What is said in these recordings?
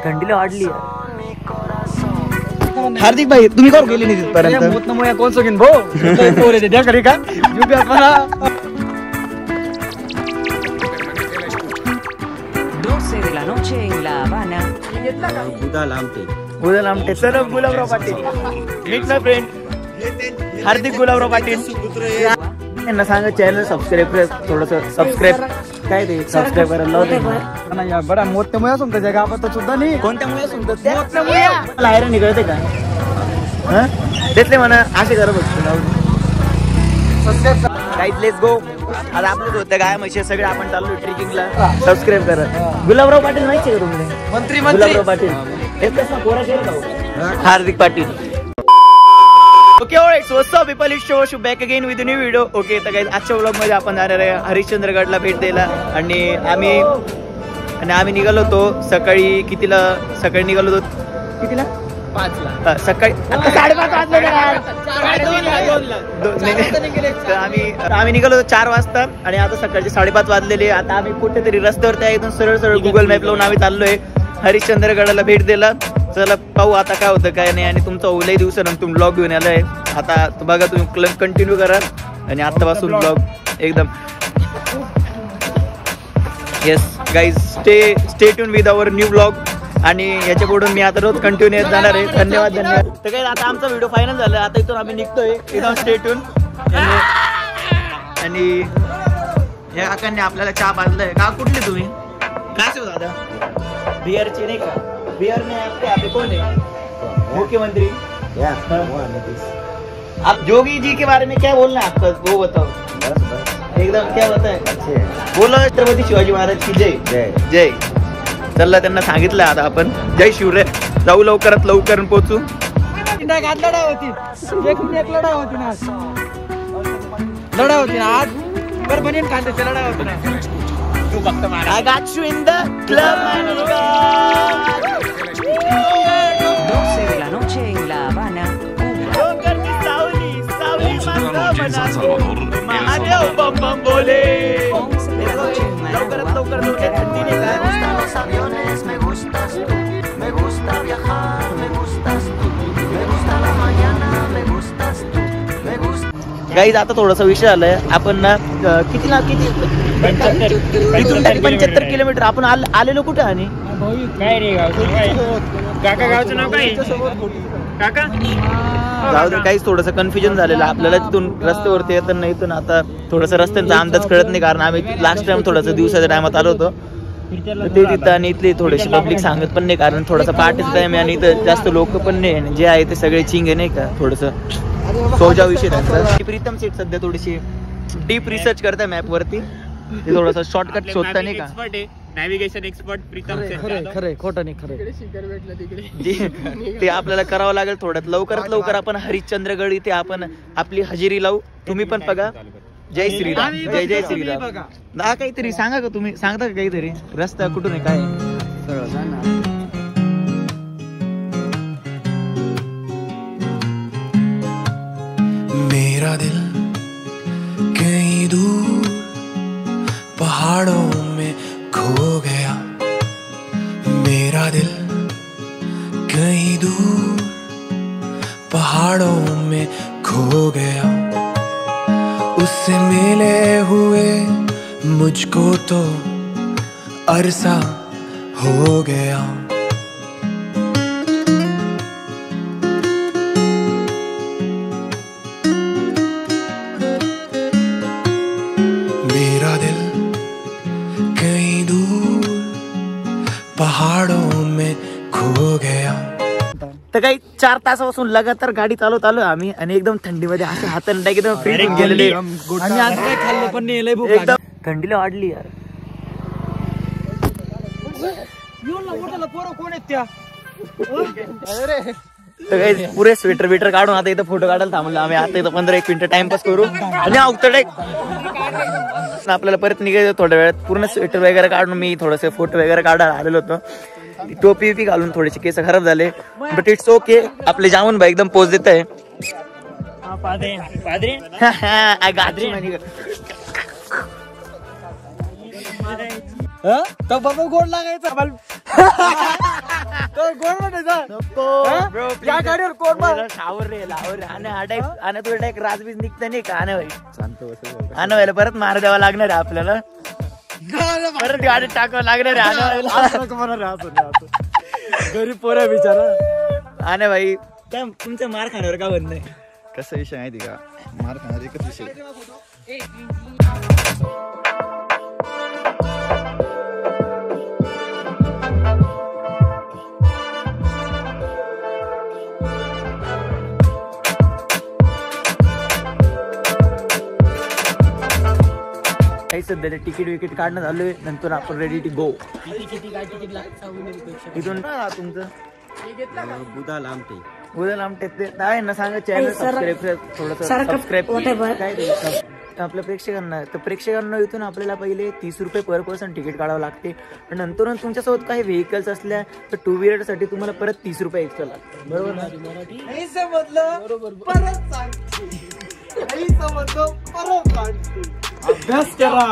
थंडीला वाढली हार्दिक भाई तुम्ही करू गेली नाही तिथपर्यंत मोत नमोया कोण सोगीन भाऊ पोर येते त्या करी का जुबी आपला उद्या लांबटे sir Gulabrao Patil meet my friend Hardik Gulabrao Patil यांना सांगा चॅनल सबस्क्राईब थोडस सबस्क्राईब काय ते सबस्क्राईब करायला लावते बडा मोठ्या मुळे असून त्याच्या गावात सुद्धा नाही कोणत्या मुळे असून लायरा निघळते का तेच म्हणा असे करत बघतो काहीच लेट्स गो आता आपलेच होत्या गाय म्हशी सगळे आपण चाललो ट्रेकिंगला सबस्क्राईब करा गुलाबराव पाटील माहिती आहे का तुम्ही मंत्री गुलाबराव पाटील एकच ना पोरा केलं Hardik Patil okay alright so what's up people it's show back again with new video okay तर गाइस आजच्या व्लॉग मध्ये आपण जाणार आहे हरिश्चंद्रगडला भेट द्यायला आणि आम्ही निघालो होतो सकाळी कितीला सकाळी निघालो होतो कितीला 5 ला सकाळी आता 5:30 आम्ही निघालो होतो 4 वाजता आणि आता सकाळचे 5:30 वाजलेले आता आम्ही कुठेतरी रस्त्यावरती आहे इथून सरळ गुगल मॅप लावून आम्ही चाललोय हरिश्चंद्रगडाला भेट द्यायला चला पाहू आता काय होतं काय नाही आणि तुमचा ओलाही दिवसानंतर तुम्ही ब्लॉग घेऊन आलाय आता बघा तुम्ही कंटिन्यू करा आणि आतापासून ब्लॉग एकदम yes guys stay tune with our new blog आणि याच्या पुढून मी आता रोज कंटिन्यू येत जाणार आहे धन्यवाद तर काय आता आमचा व्हिडिओ फायनल झाला आता इथून आम्ही निघतोय एकदम स्टे ट्यून आणि या काकांनी आपल्याला चहा पाजलाय का कुठले तुम्ही काय हो दादा बिहारची नाही का बिहार में आपके कौन है मुख्यमंत्री आप जोगी जी के बारे में क्या बोलना है आपका वो बताओ एकदम क्या बताए बोलो छत्रपती शिवाजी महाराज की जय जय जय चला त्यांना सांगितलं आता आपण जय शिवराय जाऊ लवकरात लवकर पोहोचू लढाई होती ना आज परभणी कांद्याची लढाई होती ना I got you in the club, man. Mahadev बम बम बोले लवकरात लवकर थंडीने गाईज आता थोडासा विषय आलाय आपण ना किती 75 किलोमीटर आपण आलेलो कुठे आणि काय रे काका गावचं नाव काय काका जाऊ दे काहीच थोडंसं कन्फ्युजन झालेलं आपल्याला तिथून रस्त्यावरती येताना इथून आता थोडंसं रस्त्यांचा अंदाज कळत नाही कारण आम्ही लास्ट टाइम थोडंसं दिवसाच्या टायमात आलो होतो ते तिथं आणि इथली थोडीशी पब्लिक सांगत पण नाही कारण थोडासा पार्टीचा टाइम आहे आणि इथं जास्त लोक पण नाही जे आहे ते सगळे चिंग आहे नाही का थोडंसं सोजा विषय त्यांचा प्रीतम सीट सध्या थोडीशी डीप रिसर्च करताय मॅप वरती ते थोडंसं शॉर्टकट शोधता नाही का नॅव्हिगेशन एक्सपर्ट प्रीतम खरंय खोटं नाही खरं ते आपल्याला करावं लागेल थोड्यात लवकरात लवकर आपण हरिश्चंद्रगड इथे आपण आपली हजेरी लावू तुम्ही पण बघा जय श्रीराम जय जय श्रीराम ना काहीतरी सांगा का तुम्ही सांगता का काहीतरी रस्ता कुठून आहे काय मेरा दिल कहीं दूर पहाड़ों में खो गया मेरा दिल कहीं दूर पहाड़ों में खो गया उससे मिले हुए मुझको तो अरसा हो गया मेरा दिल कहीं दूर पहाड़ों में खो गया तर काही 4 तासापासून लगातार गाडी चालवत आलो आम्ही आणि एकदम थंडीमध्ये असे हाताने एकदम फ्री गेलेले आणि आज काय खाल्लं पण नाही लय भूक एकदम थंडीला वाढली यार तर काही पुरे स्वेटर काढून आता इथं फोटो काढायला थांबलो आम्ही आता इथं 15-1 मिनिटं टाइमपास करू आणि आपल्याला परत निघायचं थोड्या वेळात पूर्ण स्वेटर वगैरे काढून मी थोडंसं फोटो वगैरे काढायला आलेलो होतो टोपी घालून थोडेसे केस खराब झाले बट इट्स ओके आपले जामून भाई एकदम पोच देत आहे बाबा गोड लागायचा नको bro, या गाडीवर कोण बा? शावर रे लावर रे आणि हा टाईप आणि तुझ्या एक राजबीज निघतं नाही का आणि आणि व्हायला परत मार द्यावा लागणार आहे आपल्याला परत गाडी टाकावं लागणार आहे गरीब पोरा बिचारा. आणि भाई काय तुमच्या मार खाण्यावर का बंद नाही कसा विषय माहिती का मार खाणार एकच विषय काही सध्या तिकीट विकेट काढणं झालोय नंतर आपण रेडी टू गो. इथून तुमचं बुधा लांबते उद्या लांबटे ते आहे ना सांगा चॅनल सबस्क्राईब थोडस सबस्क्राईब काय ते आपल्या प्रेक्षकांना इथून आपल्याला पहिले 30 रुपये पर पर्सन तिकीट काढावं लागते. पण नंतर तुमच्यासोबत काही व्हेकल्स असल्या तर 2 व्हीलर साठी तुम्हाला परत 30 रुपये एक्स्ट्रा लागतात. बरोबर ना? नाही समजलं परत सांगते. नाही समजलं परत सांगते. अभ्यास करा.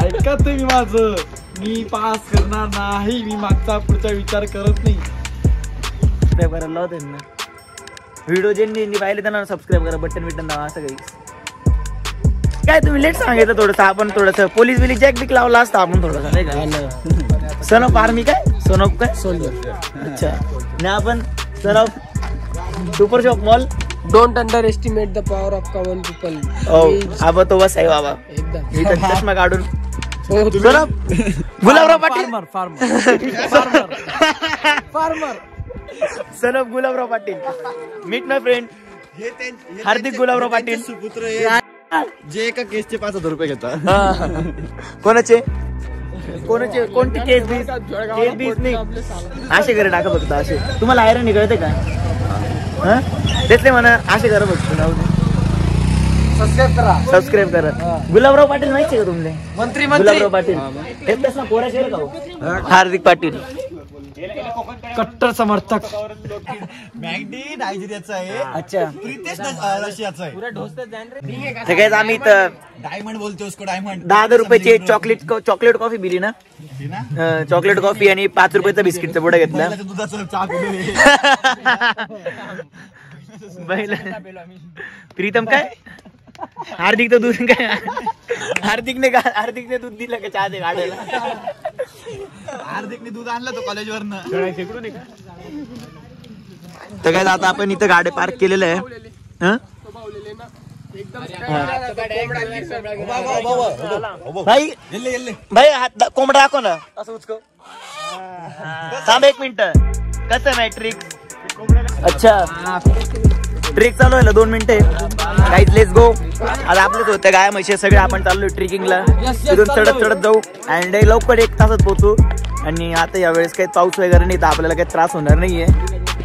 ऐका तुम्ही माझं. मी पास करणार नाही. मी मागचा पुढचा विचार करत नाही. सबस्क्राईब करायला लावते ना. व्हिडिओ ज्यांनी पाहिले त्यांना सबस्क्राईब करा. बटन दावा असं काही काय तुम्ही लेट सांगितलं थोडंसं. आपण थोडंसं पोलीस बिलीस जॅक बिक लावला असता आपण थोडंसं नाही का. सन ऑफ आर्मी काय सन ऑफ काय सोल्जर. अच्छा नाही आपण son of super shop mall. Don't underestimate the power of common people. आबा तो बस आहे बाबा. एकदम मी तर चष्मा काढून हो son of Gulabrao Patil. Farmer son of Gulabrao Patil. Meet my friend Hardik Gulabrao Patil. सुपुत्र जे एका केसचे 5,000 रुपये घेतात. कोणाचे कोणती केस बीस नाही असे करे टाका फक्त असे. तुम्हाला आयरन निघळते का तेच म्हणा असे करा फक्त. सबस्क्राईब करा. गुलाबराव पाटील माहिती का तुमले मंत्री गुलाबराव पाटील हेच ना पोरा शेर का हार्दिक पाटील कट्टर समर्थक. मॅगडी नायजेरियाचा आहे. अच्छा प्रितेश रशियाचा आहे. सगळ्याच आम्ही तर डायमंड बोलतो उसको डायमंड. 10 रुपयाची चॉकलेट कॉफी दिली ना. चॉकलेट कॉफी आणि 5 रुपयाचं बिस्किटचं पुढे घेतलं. दुधाचं चहा पिलो. प्रीतम काय हार्दिक तर दूध काय हार्दिकने दूध दिलं का चहा काढायला. हार्दिकने दूध आणलं तो कॉलेजवरनं. तर काय आता आपण इथं गाडी पार्क केलेलं आहे. भाई कोंबडा दाखव ना असं उचको. थांब 1 मिनिट. कसं आहे ट्रिक. अच्छा ट्रिक चालू आहे 2 मिनिटे. काहीच लेट्स गो. आता आपलेच होते गाय म्हशी सगळे आपण चाललोय ट्रेकिंगला. तिथून चढत जाऊ अँड लवकर 1 तासात पोहोचू. आणि आता यावेळेस काही पाऊस वगैरे नाही तर आपल्याला काही त्रास होणार नाहीये.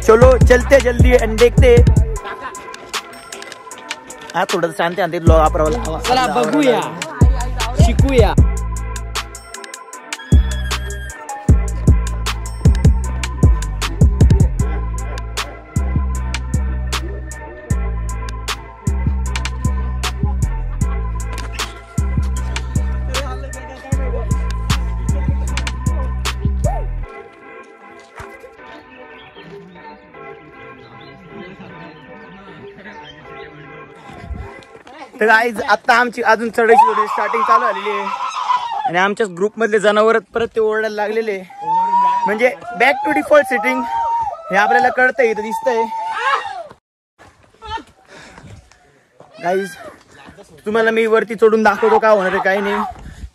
चलो चलते जल्दी आणि देखते. हा थोडं शांती आणते वापरावं. चला बघूया शिकूया. तर आता आमची अजून चढायची थोडी स्टार्टिंग चालू झालेली आहे. आणि आमच्याच ग्रुप मधले जनावर परत ते ओरडायला लागलेले. म्हणजे बॅक टू डिफॉल्ट सेटिंग हे आपल्याला कळतंय इथं दिसतंय. गाईज तुम्हाला मी वरती चढून दाखवतो काय होणार आहे काही नाही.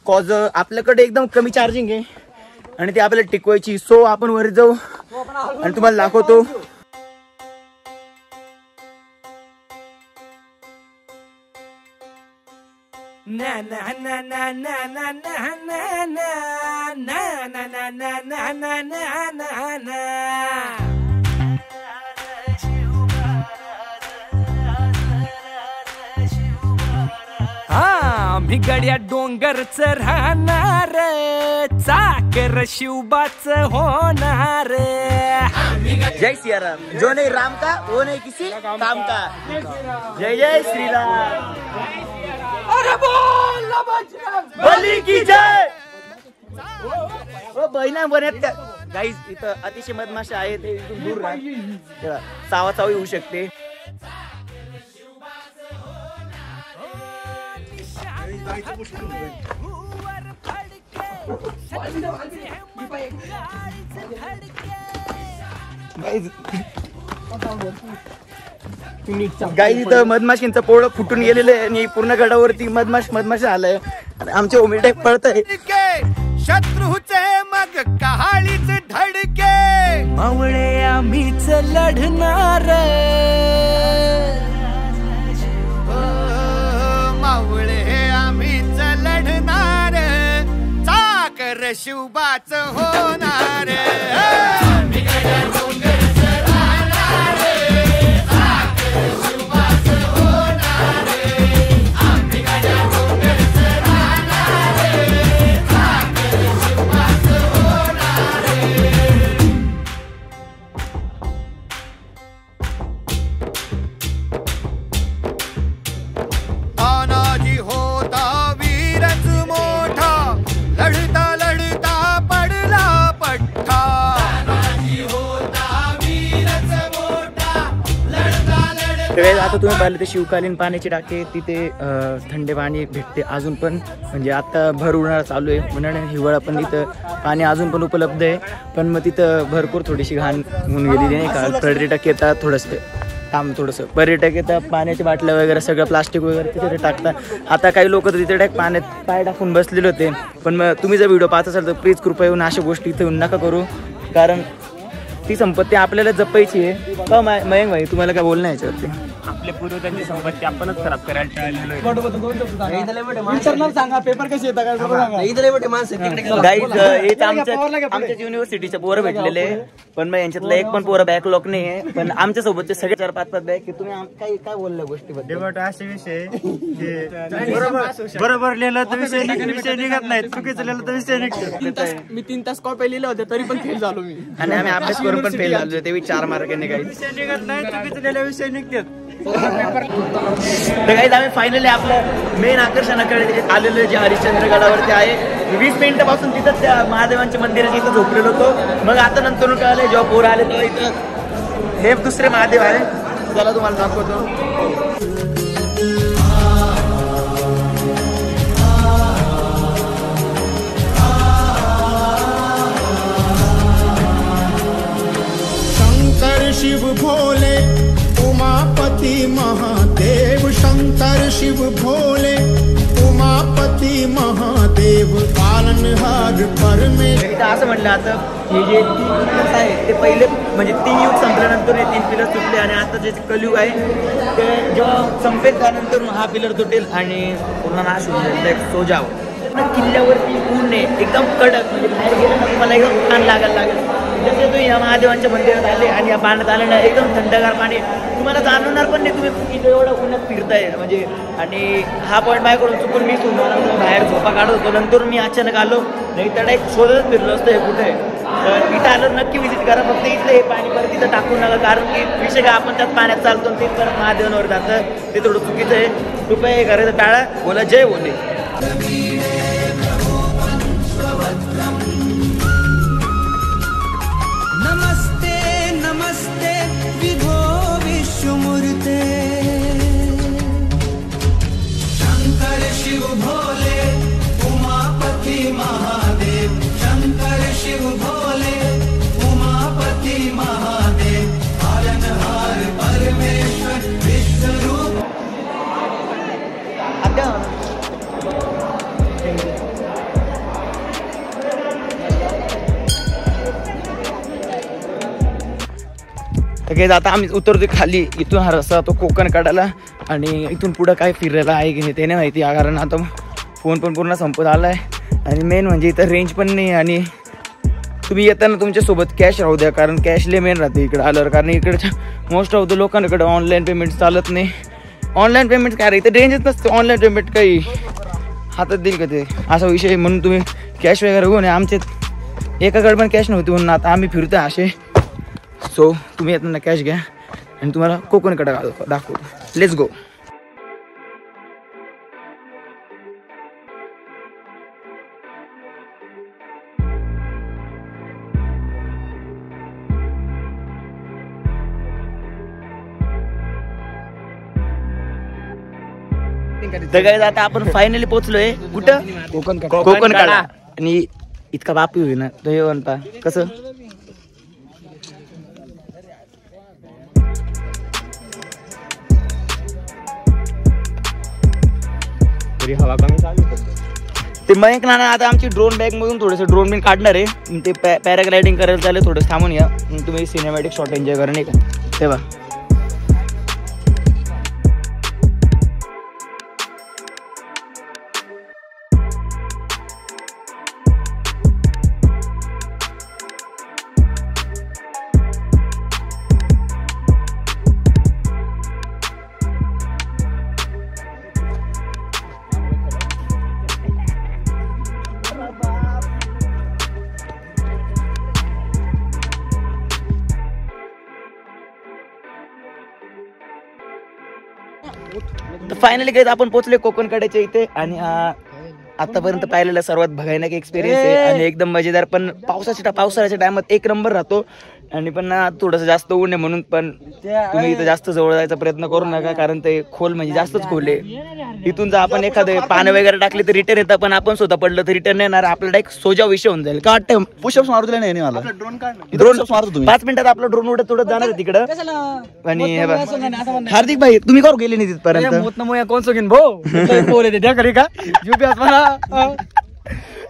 कॉज आपल्याकडे एकदम कमी चार्जिंग आहे आणि ती आपल्याला टिकवायची. सो आपण वर जाऊ आणि तुम्हाला दाखवतो. na na na na na na na na na na na na na na na na na. आम्ही गड्या डोंगरच राहणार चाकर शिवबाच होणार. जय सियाराम. जो नहीं राम का वो नहीं किसी काम का. जय जय श्री राम. अरे बोल बली की जय. बहिणा बन्यात गाईज इथं अतिशय मधमाशा आहेत, ते इथून दूर राहा, चावाचावी होऊ शकते. गाईज इथं मधमाशींचं पोळं फुटून गेलेलं आहे आणि पूर्ण गडावरती मधमाश आलाय. आमचे ओमिटेक पळत आहे. शत्रूचे मग कहाळीच धडके, मावळे आम्हीच लढणार, मावळे आम्हीच लढणार, चाकर शिवबाच होणार. आता तुम्ही पाहिलं ते शिवकालीन पाण्याची टाके, तिथे थंड पाणी भेटते अजून पण. म्हणजे आता भर उन्हाळा चालू आहे, उन्हाळ्या हिवाळा पण तिथं पाणी अजून पण उपलब्ध आहे. पण मग तिथं भरपूर थोडीशी घाण होऊन गेलेली नाही का. पर्यटक येतात, थोडंसं पर्यटक येतात, पाण्याच्या बाटल्या वगैरे सगळं प्लास्टिक वगैरे तिथे टाकतात. आता काही लोक तर तिथे पाण्यात पाय टाकून बसलेले होते. पण मग तुम्ही जर व्हिडिओ पाहत असाल तर प्लीज कृपया येऊन अशा गोष्टी इथे येऊन नका करू, कारण ती संपत्ती आपल्याला जपायची आहे. का मयंक भाई तुम्हाला काय बोलणं याच्यावरती? आपल्या पूर्वजांची संपत्ती आपणच खराब करायला सांगा पेपर कसे येतात आमच्या युनिव्हर्सिटीच्या पोरं भेटलेले, पण मग यांच्यातलं एक पण पोरं बॅकलॉग नाही आहे. पण आमच्या सोबतचे सगळे 4-5 बॅक की तुम्ही काय बोलल्या गोष्टीबद्दल? असे विषय बरोबर लिहिलं तर विषय निघत नाही, चुकीचं लिहिलं तर विषय निघतो. मी 3 तास कॉपी लिहिलं होते तरी पण फेल झालो मी. आणि आम्ही अभ्यास करून पण फेल झालो, ते 4 मार्कांनी काही विषय निघत नाही, चुकीचं लिहिलं विषय निघतात. तर काही आम्ही फायनली आपलं मेन आकर्षणाकडे आलेलो जे हरिश्चंद्रगडावरती आहे. 20 मिनिटापासून तिथं त्या महादेवांच्या मंदिराच्या इथं झोपलेलो होतो. मग आता नंतर कळालं जेव्हा पोरं आले तेव्हा इथं हे दुसरे महादेव आहे. चला तुम्हाला दाखवतो. शंकर शिव भोले उमापति महादेव, शंकर शिव भोले उमापति महादेव, पालनहार परमेश्वर. असं म्हटलं आता हे जे 3 पिलर्स आहे ते पहिले म्हणजे 3 युग संपल्यानंतर हे 3 पिलर तुटले आणि आता जे कलयुग आहे ते जेव्हा संपेल त्यानंतर हा पिलर तुटेल आणि पूर्ण नाश होऊन जाईल. सोजाव किल्ल्यावरती ऊन आहे एकदम कडक, म्हणजे बाहेर गेलं ना तुम्हाला एकदम छान लागायला लागेल. जसे तुम्ही या महादेवांच्या मंदिरात आले आणि या पाण्यात आले ना एकदम थंडगार पाणी, तुम्हाला जाणवणार पण नाही तुम्ही इथं एवढं उन्हात फिरताय. म्हणजे आणि हा पॉईंट माझ्याकडून चुकून मिस होऊन मला बाहेर झोपा काढत होतो. नंतर मी अचानक आलो, नाही तर एक शोधत फिरलो असतं हे कुठे. तर इथं आलं नक्की विजिट करा. फक्त इथलं हे पाणी परत तिथं टाकू नका, कारण की विषय का आपण त्यात पाण्यात चालतो ते परत महादेवांवर जातं, ते थोडं चुकीचं आहे. कृपया हे करायचं टाळा. बोला जय बोले. नमस्ते नमस्ते विभो विश्वमूर्ते, शंकर शिव भोले उमापति महादेव, शंकर शिव भोले उमापति महादेव, पालनहार परमेश्वर विश्वरूप. तर आता आम्ही उतरतो खाली. इथून हा रस्ता तो कोकण काढायला आणि इथून पुढं काय फिरायला आहे की नाही ते नाही माहिती, कारण आता फोन पण पूर्ण संपत आला आहे. आणि मेन म्हणजे इथं रेंज पण नाही. आणि तुम्ही येताना तुमच्यासोबत कॅश राहू द्या, कारण कॅशले मेन राहते इकडं आल्यावर, कारण इकडच्या मोस्ट ऑफ द लोकांकडे ऑनलाईन पेमेंट चालत नाही. ऑनलाईन पेमेंट काय इथं रेंजच नसते. ऑनलाईन पेमेंट काही हातात देईल का ते, असा विषय. म्हणून तुम्ही कॅश वगैरे घेऊन आमच्यात एकाकडे पण कॅश नव्हती म्हणून आता आम्ही फिरतो असे. सो तुम्ही येताना कॅश घ्या आणि तुम्हाला कोकणकडे दाखवतो. Let's go. तर काय आता आपण फायनली पोहोचलोय कुठं कोकण काढा आणि इतका बापी होई ना तो हे म्हणता कसं हवा कमी चालू ते मयंक नाना आता आमची ड्रोन बॅग मधून थोडंसं ड्रोन बिन काढणार आहे ते पॅराग्लायडिंग करायला चालले थोडं थांबून या तुम्ही सिनेमॅटिक शॉट एन्जॉय करा नाही का तेव्हा फायनली काही आपण पोहोचले कोकण कड्याच्या इथे आणि आतापर्यंत पाहिलेला सर्वात भयानक एक्सपिरियन्स आहे आणि एकदम मजेदार पण पावसाळ्याच्या टायमात एक नंबर राहतो आणि पण थोडंसं जास्त ऊन आहे म्हणून पण तुम्ही इथं जास्त जवळ जायचा प्रयत्न करू नका कारण ते खोल म्हणजे जास्तच खोल आहे इथून जर आपण एखादं पानं वगैरे टाकले तर रिटर्न येतं पण आपण स्वतः पडलं तर रिटर्न येणार आपला डायरेक्ट सोजा विषय होऊन जाईल का वाटतं पुशअप्स मारू दिले नाही मला ड्रोन मारतो तुम्ही 5 मिनिटात आपला ड्रोन उडत जाणार आहे तिकडं आणि हार्दिक भाई तुम्ही करू गेले नाही तिथपर्यंत कोण सोगीन भाऊ बोले त्या घरी का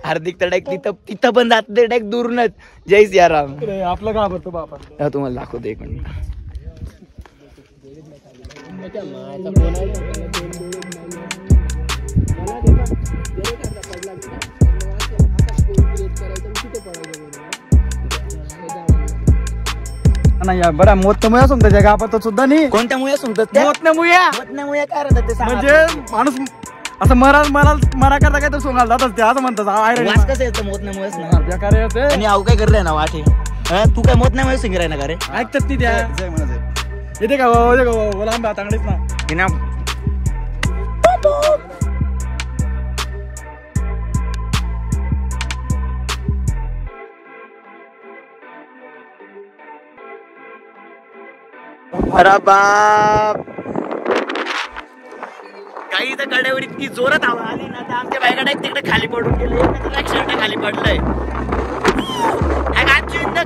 हार्दिक तर डायरेक्ट तिथं पण जात ते डायरेक्ट दूरनच जय सियाराम आपलं का भरतो बापा तुम्हाला दाखवतो एक मिनिट नाही बरं मोतमुया सांगतो जगा आपण सुद्धा नाही कोणत्या मुया सांगतात मोतमुया काय राहतात ते म्हणजे माणूस असं मरा करता काय तर सोंगाल जातच ते असं म्हणतात वास कसं येतं मोतण्यामुळेच ना बेकार येते आणि अहो काय करलंय ना वाटे तू काय मोतण्यामुळे सिंगर आहे ना का रे ऐकतात ती त्या येते का लांब तांगडीच ना अरे बाप काही तर कड्यावर इतकी जोरात हवा आली ना तर आमच्या बायकडे तिकडे खाली पडून गेले शर्ट खाली पडलंय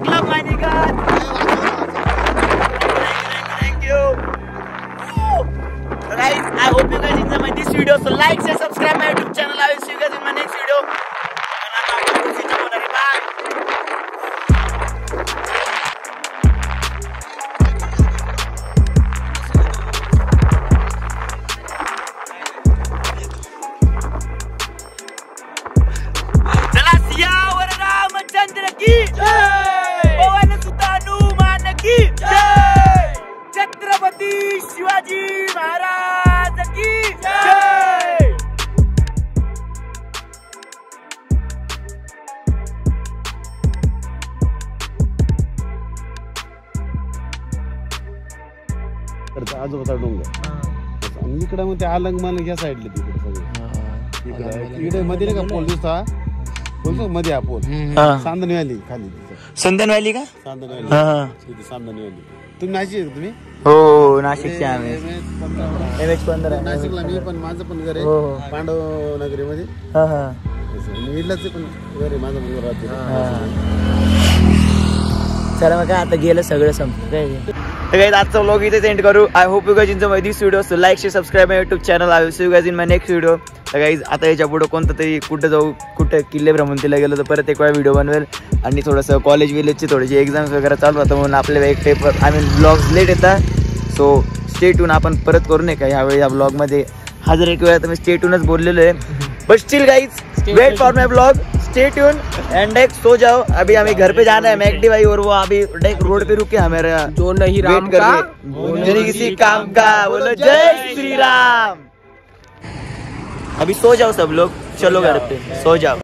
क्लब माझी thank you guys I hope you guys enjoy this video so like share subscribe my YouTube channel I will see you guys in my next video Chhatrapati Shivaji Maharaj की जय आजोबाचा डोंगर आणि इकडे मग ते अलंग मालंग या साईडला तिकडे सगळे इकडे मध्ये नाही का पोल दिसता बोलतो मध्ये हा पोल सांदणी आली खाली संदन व्हॅली का सांदणी आली तुम्ही नाशिक तुम्ही हो नाशिकचे आम्ही MH15 नाशिकला मी पण माझं पण घर आहे पांडव नगरी मध्ये इडलाच पण घर आहे माझं पण राहते चला मग काय आता गेलं सगळं संपलं गाइस आजचा व्लॉग इथे एंड करू I hope you guys enjoy this video so like share subscribe my YouTube channel I will see you guys in my next video तर गाइस आता याच्या पुढे कोणतं तरी कुठं जाऊ कुठं किल्ले भ्रमंतीला गेलो तर परत एक वेळा व्हिडिओ बनवेल आणि थोडंसं कॉलेज विलेजची थोडीशी एक्झाम्स वगैरे चालू होतं म्हणून आपल्याला एक paper I mean blogs late येतात सो स्टे ट्यून आपण परत करू नये का ह्यावेळी या ब्लॉगमध्ये हजार एक वेळा तर मी स्टे ट्यूनच बोललेलो आहे but still guys wait for my blog stay tune and एक सो जाओ अभी हमें घर पे जाना है मैकडी भाई और वो अभी रोड पे रुके हमारे जो नहीं राम का जो नहीं किसी काम का बोलो जय श्री राम अभी सो जाओ सब लोग चलो घर पे सो जाओ